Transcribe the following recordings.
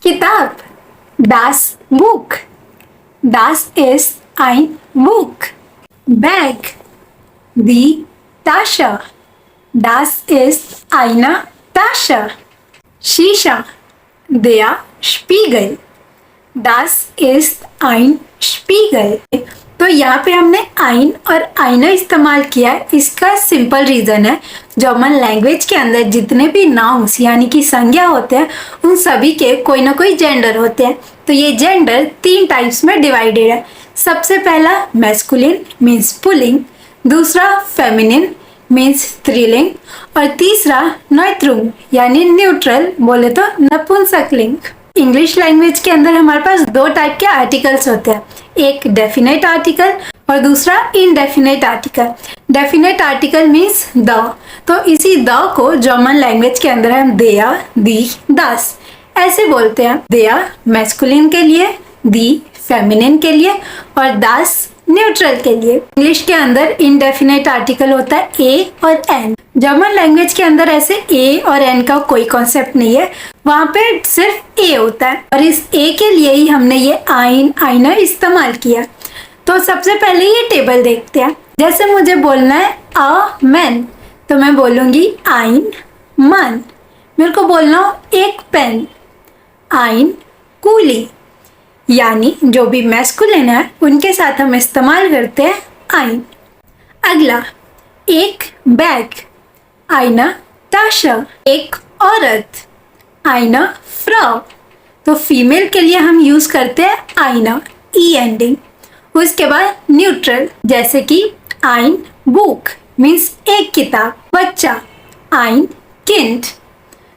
किताब, das Buch, das ist ein Buch. Bag, die Tasche, das ist eine Tasche. Shisha, der Spiegel, das ist ein Spiegel. तो यहाँ पे हमने आइन और आईना इस्तेमाल किया है। इसका सिंपल रीज़न है, जर्मन लैंग्वेज के अंदर जितने भी नाउन्स यानी कि संज्ञा होते हैं उन सभी के कोई ना कोई जेंडर होते हैं। तो ये जेंडर 3 टाइप्स में डिवाइडेड है। सबसे पहला मैस्कुलिन मीन्स पुलिंग, दूसरा फेमिनिन मीन्स स्त्रीलिंग और तीसरा नॉयत्रुम यानी न्यूट्रल बोले तो नपुंसकलिंग। इंग्लिश लैंग्वेज के अंदर हमारे पास 2 टाइप के आर्टिकल्स होते हैं, एक डेफिनेट आर्टिकल और दूसरा indefinite article. Definite article means the, तो इसी द को जर्मन लैंग्वेज के अंदर हम देया, दी, दास ऐसे बोलते हैं। देया मैस्कुलिन के लिए, दी फेमिनिन के लिए और दास न्यूट्रल के लिए। इंग्लिश के अंदर इनडेफिनेट आर्टिकल होता है ए और एन। जर्मन लैंग्वेज के अंदर ऐसे ए और एन का कोई कॉन्सेप्ट नहीं है, वहाँ पे सिर्फ ए होता है और इस ए के लिए ही हमने ये आइन, आईना इस्तेमाल किया। तो सबसे पहले ये टेबल देखते हैं। जैसे मुझे बोलना है अ मैन, तो मैं बोलूँगी आइन मन। मेरे को बोलना हो एक पेन, आइन कूली, यानी जो भी मैस्कुलिन है उनके साथ हम इस्तेमाल करते हैं आइन। अगला एक बैग, आईना ताशा। एक औरत, आईना फ्राउ। तो फीमेल के लिए हम यूज करते हैं आईना, ई एंडिंग। उसके बाद न्यूट्रल, जैसे कि आइन बुक मीन्स एक किताब, बच्चा आइन किंड।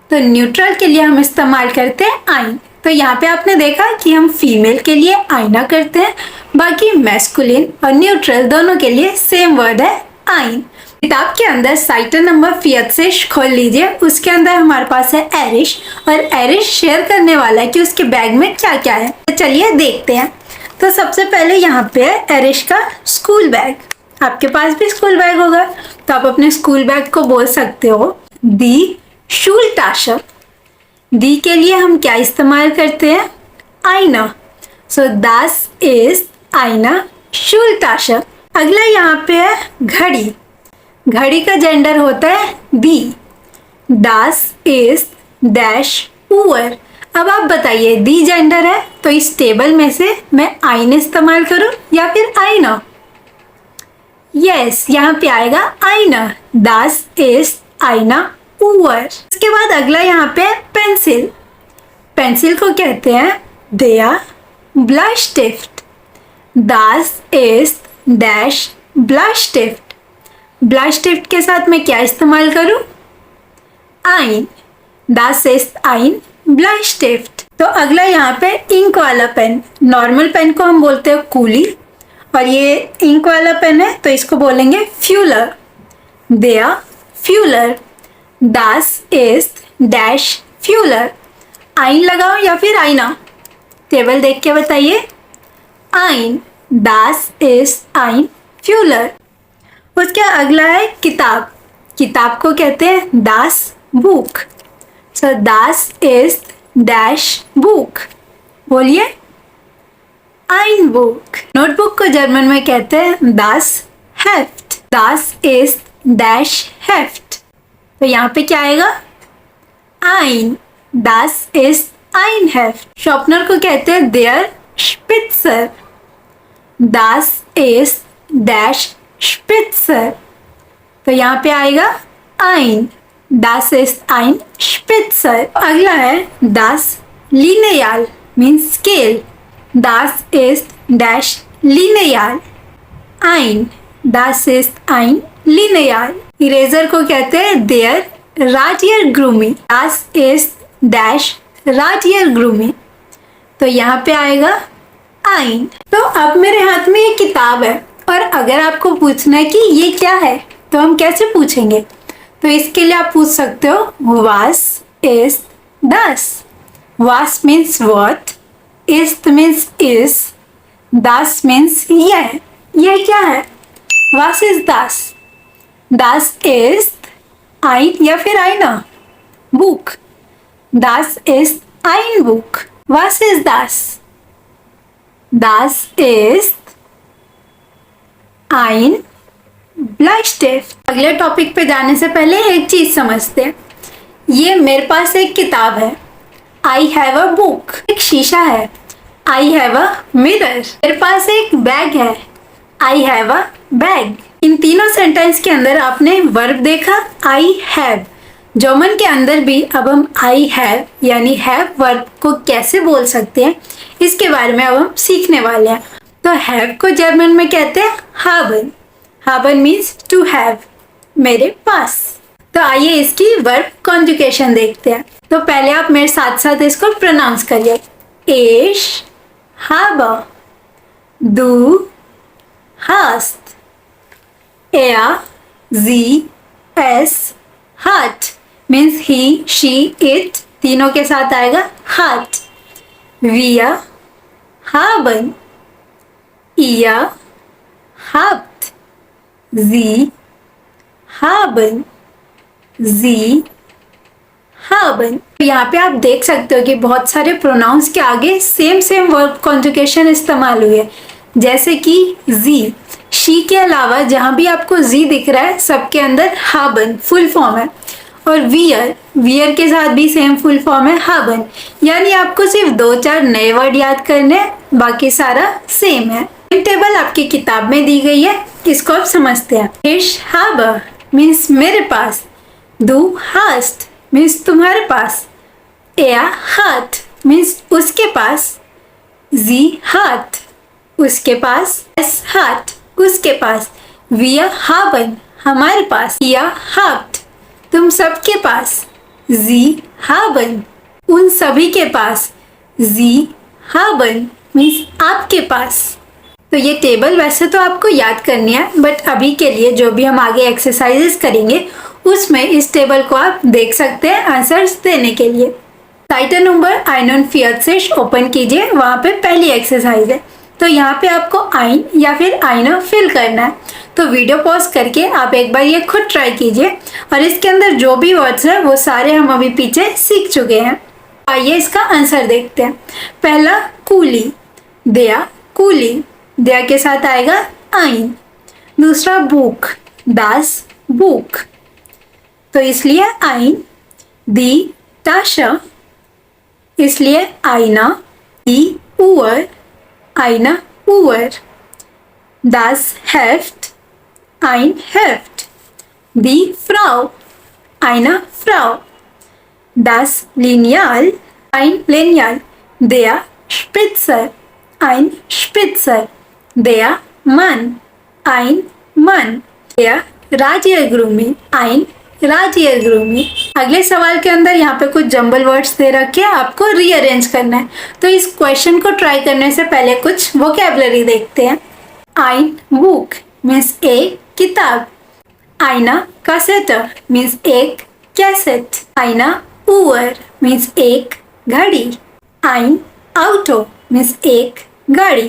तो न्यूट्रल के लिए हम इस्तेमाल करते हैं आइन। तो यहाँ पे आपने देखा कि हम फीमेल के लिए आईना करते हैं, बाकी मैस्कुलिन और न्यूट्रल दोनों के लिए सेम वर्ड है आइन। किताब के अंदर साइटर नंबर 64 खोल लीजिए, उसके अंदर हमारे पास है एरिश और एरिश शेयर करने वाला है कि उसके बैग में क्या क्या है। तो चलिए देखते हैं। तो सबसे पहले यहाँ पे है एरिश का स्कूल बैग। आपके पास भी स्कूल बैग होगा तो आप अपने स्कूल बैग को बोल सकते हो दी शूलटाशा। दी के लिए हम क्या इस्तेमाल करते हैं आईना, सो दास इज आईना शूलटाशा। अगला यहाँ पे है घड़ी। घड़ी का जेंडर होता है दी, दास इज डैश उवर। अब आप बताइए दी जेंडर है तो इस टेबल में से मैं आईना इस्तेमाल करूं या फिर आईना? यस, यहाँ पे आएगा आईना, दास इज आईना उवर। इसके बाद अगला यहाँ पे है पेंसिल। पेंसिल को कहते हैं देया ब्लास्टिफ्ट, दास इज डैश ब्लास्टिफ्ट। ब्लास्टिफ्ट के साथ मैं क्या इस्तेमाल करूं आइन, दास इज आइन ब्लास्टिफ्ट। तो अगला यहाँ पे इंक वाला पेन। नॉर्मल पेन को हम बोलते हैं कूली और ये इंक वाला पेन है तो इसको बोलेंगे फ्यूलर, देया फ्यूलर, दास इज डैश फ्यूलर। आइन लगाओ या फिर आईना? टेबल देख के बताइए। आइन, दास इज आइन फ्यूलर। उसके अगला है किताब। किताब को कहते हैं दास बुक, सो दास इज डैश बुक। बोलिए आइन बुक। नोटबुक को जर्मन में कहते हैं दास हेफ्ट, दास इज डैश हेफ्ट। तो यहाँ पे क्या आएगा आइन, दास इज आइन हेफ्ट। शॉर्पनर को कहते हैं देयर स्पिट्जर, दास इज डैश स्पिट्जर। तो यहाँ पे आएगा आइन, दास इज आइन स्पिट्जर। अगला है दास लिनियल मीन्स स्केल, दास इज डैश लिनियल, आइन, दास इज आइन लिनियल। इरेजर को कहते हैं देयर राडियर ग्रूमी, दास इज डैश राडियर ग्रूमी। तो यहाँ पे आएगा आइन। तो अब मेरे हाथ में ये किताब है और अगर आपको पूछना है कि ये क्या है तो हम कैसे पूछेंगे? तो इसके लिए आप पूछ सकते हो वास इज दस। वास means what, is means is, दस मीन्स ये क्या है? वास इज दस, दस इज आइन या फिर आईना बुक, दस इज आइन book. Was ist das? Das ist ein Bleistift। अगले टॉपिक पे जाने से पहले एक चीज समझते हैं। ये मेरे पास एक किताब है। I have a book। एक शीशा है। I have a mirror। मेरे पास एक बैग है। I have a bag। इन तीनों सेंटेंस के अंदर आपने वर्ब देखा I have। जर्मन के अंदर भी अब हम I have यानी have वर्ब को कैसे बोल सकते हैं इसके बारे में अब हम सीखने वाले हैं। तो have को जर्मन में कहते हैं haben। haben means to have, मेरे पास। तो आइए इसकी वर्ब कॉन्जुगेशन देखते हैं। तो पहले आप मेरे साथ साथ इसको प्रोनाउंस करिए। Ich habe, du hast, er, sie, es hat means he, she, it तीनों के साथ आएगा hat। Wir haben, ihr habt, sie haben, sie haben। यहाँ पे आप देख सकते हो कि बहुत सारे प्रोनाउंस के आगे सेम वर्ब कॉन्जुगेशन इस्तेमाल हुई है। जैसे कि जी, शी के अलावा जहाँ भी आपको जी दिख रहा है सबके अंदर haben फुल फॉर्म है। और वियर के साथ भी सेम फुल फॉर्म है haben। यानी आपको सिर्फ 2-4 नए वर्ड याद करने हैं, बाकी सारा सेम है। टेबल आपकी किताब में दी गई है, इसको आप समझते हैं। Ich habe मीन्स मेरे पास, du hast मीन्स तुम्हारे पास, er hat मीन्स उसके पास, sie hat उसके पास, es hat उसके पास, wir haben हमारे पास, ihr habt तुम सबके पास, sie haben उन सभी के पास, sie haben मीन्स आपके पास। तो ये टेबल वैसे तो आपको याद करनी है, बट अभी के लिए जो भी हम आगे एक्सरसाइजेस करेंगे उसमें इस टेबल को आप देख सकते हैं आंसर्स देने के लिए। साइट नंबर 41 ओपन कीजिए, वहाँ पे पहली एक्सरसाइज है। तो यहाँ पे आपको आइन या फिर आइना फिल करना है। तो वीडियो पॉज करके आप एक बार ये खुद ट्राई कीजिए और इसके अंदर जो भी वर्ड्स है वो सारे हम अभी पीछे सीख चुके हैं। आइए इसका आंसर देखते हैं। पहला कूली, दया कूली, दया के साथ आएगा आइन। दूसरा बुक, दास बुक, तो इसलिए आइन। दी ताशा, इसलिए आईना। दी उअर, आईना उअर। दास heft, ein Heft। Die Frau, eine Frau। Das Lineal, ein Lineal। Der Spitzer, ein Spitzer। Der Mann, ein Mann। Der Radiergummi, ein Radiergummi। अगले सवाल के अंदर यहाँ पे कुछ जंबल वर्ड्स दे रखे हैं, आपको रीअरेंज करना है। तो इस क्वेश्चन को ट्राई करने से पहले कुछ वोकैबुलरी देखते हैं। ein Buch मीन्स एक किताब। आईना कासेट मीन्स एक कैसेट। आईना उअर मीन्स एक घड़ी। आइन ऑटो मीन्स एक गाड़ी।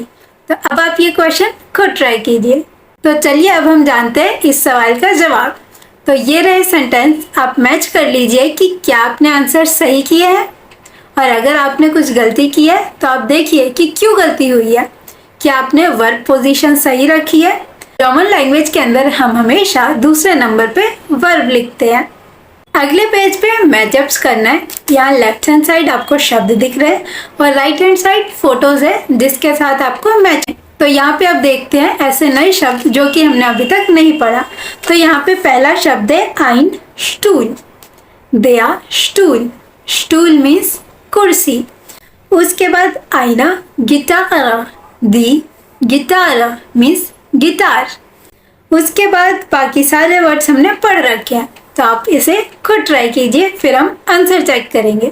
तो अब आप ये क्वेश्चन खुद ट्राई कीजिए। तो चलिए अब हम जानते हैं इस सवाल का जवाब। तो ये रहे सेंटेंस, आप मैच कर लीजिए कि क्या आपने आंसर सही किया है, और अगर आपने कुछ गलती की है तो आप देखिए कि क्यों गलती हुई है। क्या आपने वर्ब पोजीशन सही रखी है? जर्मन लैंग्वेज के अंदर हम हमेशा दूसरे नंबर पे वर्ब लिखते हैं। अगले पेज पे मैचअप्स करना है। यहाँ लेफ्ट हैंड साइड आपको शब्द दिख रहे हैं और राइट हैंड साइड फोटोज है जिसके साथ आपको मैच। तो यहाँ पे आप देखते हैं ऐसे नए शब्द जो कि हमने अभी तक नहीं पढ़ा। तो यहाँ पे पहला शब्द है आइन स्टूल, दया स्टूल। स्टूल मीन्स कुर्सी। उसके बाद आईना गिटार, दी गिटार मीन्स गिटार। उसके बाद बाकी सारे वर्ड्स हमने पढ़ रखे हैं, तो आप इसे खुद ट्राई कीजिए, फिर हम आंसर चेक करेंगे।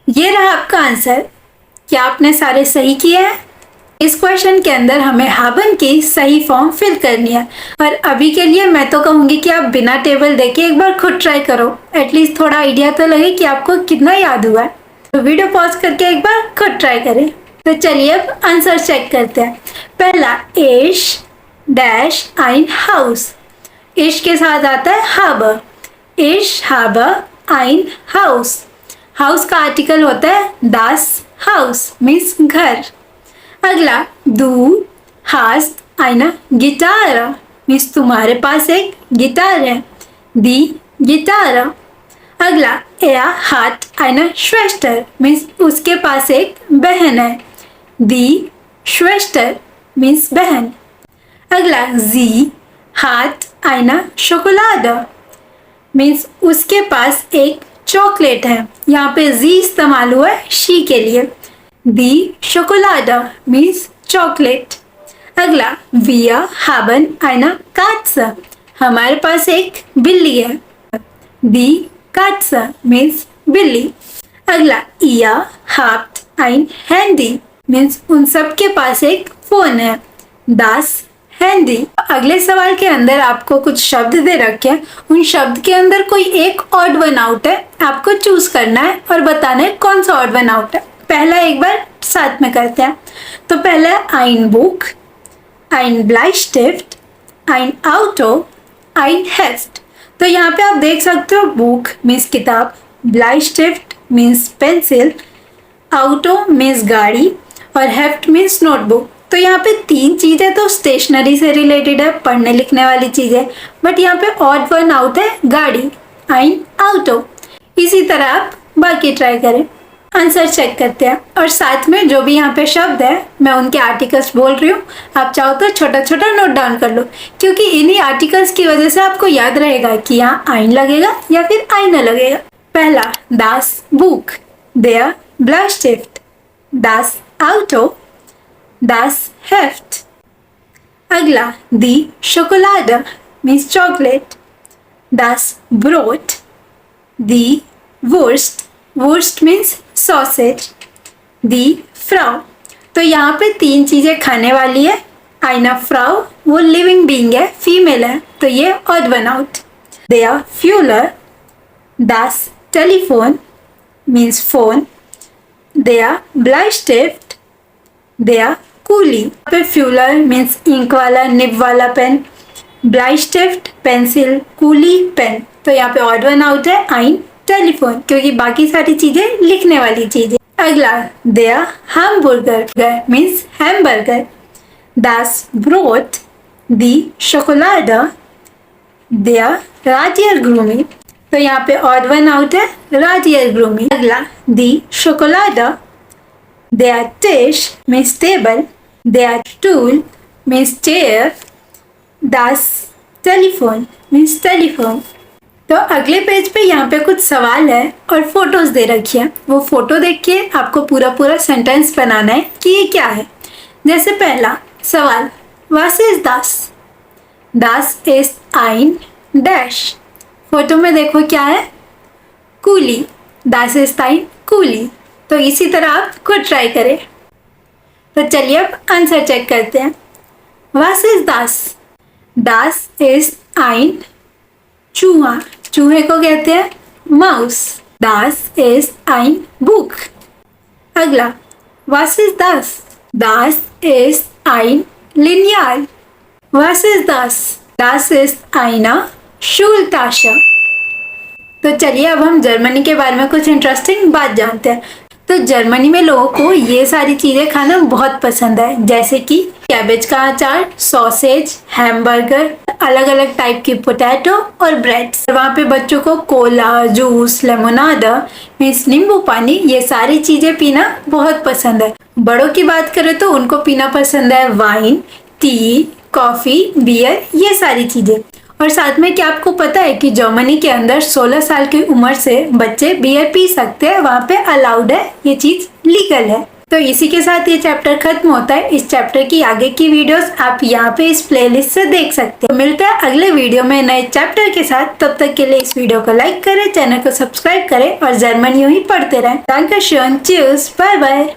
ये रहा आपका आंसर। क्या आपने सारे सही किए हैं? इस क्वेश्चन के अंदर हमें haben की सही फॉर्म फिल करनी है। और अभी के लिए मैं तो कहूँगी कि आप बिना टेबल देखे एक बार खुद ट्राई करो, एटलीस्ट थोड़ा आइडिया तो लगे कि आपको कितना याद हुआ है। तो वीडियो पॉज करके एक बार खुद ट्राई करें। तो चलिए अब आंसर चेक करते हैं। पहला इश डैश ein हाउस। इश के साथ आता है habe। Ich habe ein house. House का आर्टिकल होता है das हाउस मीन्स घर। अगला du hast eine Gitarre means तुम्हारे पास एक गिटार है। Die Gitarre। अगला er hat eine Schwester means उसके पास एक बहन है। Die Schwester मीन्स बहन। अगला sie hat eine Schokolade means उसके पास एक चॉकलेट है। यहाँ पे जी इस्तेमाल हुआ है शी के लिए। Die Schokolade means chocolate. अगला wir haben eine Katze हमारे पास एक बिल्ली है। Die Katze मीन्स बिल्ली। अगला ihr habt ein Handy means उन सब के पास एक फोन है। Das Handy। अगले सवाल के अंदर आपको कुछ शब्द दे रखे हैं, उन शब्द के अंदर कोई एक ऑड वन आउट है, आपको चूज करना है और बताना है कौन सा ऑड वन आउट है। पहला एक बार साथ में करते हैं। तो पहला ein Buch, ein Bleistift, ein Auto, ein Heft। तो यहाँ पे आप देख सकते हो बुक मीन्स किताब, Bleistift means pencil, auto means गाड़ी और हेफ्ट मीन्स नोटबुक। तो यहाँ पे तीन चीजें तो स्टेशनरी से रिलेटेड है, पढ़ने लिखने वाली चीजें, बट यहाँ पे ऑड वन आउट है गाड़ी, ein Auto। इसी तरह आप बाकी ट्राई करें। आंसर चेक करते हैं और साथ में जो भी यहाँ पे शब्द है मैं उनके आर्टिकल्स बोल रही हूँ, आप चाहो तो छोटा छोटा नोट डाउन कर लो, क्योंकि इन्हीं आर्टिकल्स की वजह से आपको याद रहेगा कि यहाँ आइन लगेगा या फिर आईना लगेगा। पहला das Buch, der Bleistift, das Auto, das Heft। अगला die Schokolade means chocolate, das Brot, die Wurst, Wurst means sausage, die Frau। तो यहाँ पे तीन चीजें खाने वाली है। आइना फ्राउ वो लिविंग बीइंग है, फीमेल है, तो ये odd one out. der Fuller, das Telefon means phone, der Bleistift, der coolie. पे फ्यूलर मीन्स इंक वाला निब वाला पेन, ब्लाइस्टिफ्ट पेंसिल, कूली पेन। तो यहाँ पे ऑड वन आउट है आइन टेलीफोन, क्योंकि बाकी सारी चीजें लिखने वाली चीजें। अगला der Hamburger means hamburger, das Brot, die Schokolade, der Radiergummi। तो यहाँ पे ऑड वन आउट है Radiergummi। अगला die Schokolade, der Tisch means table, der Stuhl means chair, das Telefon means telephone। तो अगले पेज पे यहाँ पे कुछ सवाल है और फोटोज दे रखी है, वो फोटो देख के आपको पूरा पूरा सेंटेंस बनाना है कि ये क्या है। जैसे पहला सवाल was is das? Das ist ein dash। Photo में देखो क्या है, coolie, das ist ein coolie. तो इसी तरह आप खुद ट्राई करें। तो चलिए अब आंसर चेक करते हैं। Was is das? Das ist ein चूहा, चूहे को कहते हैं mouse. Das ist ein Buch। अगला Was ist das? Das ist ein Lineal। Was ist das? Das ist eine Schultasche। तो चलिए अब हम जर्मनी के बारे में कुछ इंटरेस्टिंग बात जानते हैं। तो जर्मनी में लोगों को ये सारी चीज़ें खाना बहुत पसंद है, जैसे कि कैबेज का अचार, सॉसेज, हैमबर्गर, अलग अलग टाइप की पोटैटो और ब्रेड। वहाँ पे बच्चों को कोला, जूस, लेमोनादा मीन्स नींबू पानी, ये सारी चीज़ें पीना बहुत पसंद है। बड़ों की बात करें तो उनको पीना पसंद है वाइन, टी, कॉफ़ी, बियर, ये सारी चीज़ें। और साथ में क्या आपको पता है कि जर्मनी के अंदर 16 साल की उम्र से बच्चे बियर पी सकते हैं, वहाँ पे अलाउड है, ये चीज लीगल है। तो इसी के साथ ये चैप्टर खत्म होता है। इस चैप्टर की आगे की वीडियोस आप यहाँ पे इस प्लेलिस्ट से देख सकते हैं। तो मिलते हैं अगले वीडियो में नए चैप्टर के साथ। तब तक के लिए इस वीडियो को लाइक करें, चैनल को सब्सक्राइब करें और जर्मन यूं ही पढ़ते रहें। Dankeschön, tschüss, bye bye.